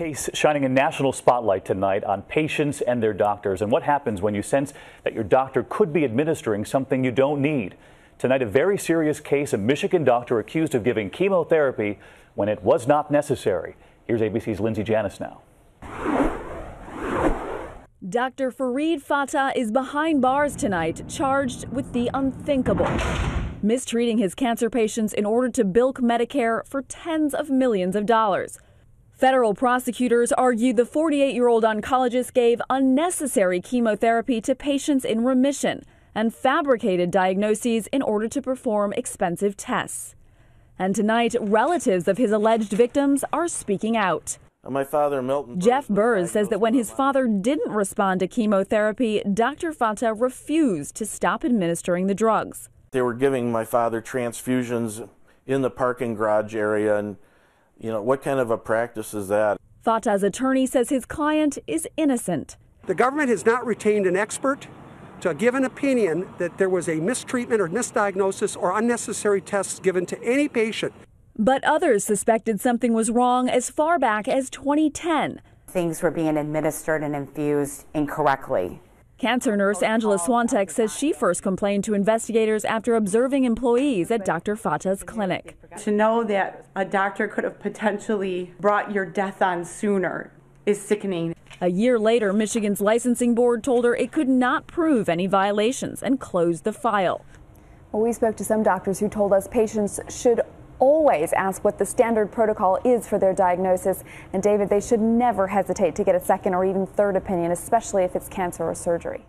case shining a national spotlight tonight on patients and their doctors and what happens when you sense that your doctor could be administering something you don't need. Tonight, a very serious case, a Michigan doctor accused of giving chemotherapy when it was not necessary. Here's ABC's Lindsay Janis now. Dr. Farid Fata is behind bars tonight, charged with the unthinkable: mistreating his cancer patients in order to bilk Medicare for tens of millions of dollars. Federal prosecutors argued the 48-year-old oncologist gave unnecessary chemotherapy to patients in remission and fabricated diagnoses in order to perform expensive tests. And tonight, relatives of his alleged victims are speaking out. My father, Milton. Jeff Burrs says that when his father didn't respond to chemotherapy, Dr. Fata refused to stop administering the drugs. They were giving my father transfusions in the parking garage area, and what kind of a practice is that? Fata's attorney says his client is innocent. The government has not retained an expert to give an opinion that there was a mistreatment or misdiagnosis or unnecessary tests given to any patient. But others suspected something was wrong as far back as 2010. Things were being administered and infused incorrectly. Cancer nurse Angela Swantek says she first complained to investigators after observing employees at Dr. Fata's clinic. To know that a doctor could have potentially brought your death on sooner is sickening. A year later, Michigan's licensing board told her it could not prove any violations and closed the file. Well, we spoke to some doctors who told us patients should always ask what the standard protocol is for their diagnosis. And David, they should never hesitate to get a second or even third opinion, especially if it's cancer or surgery.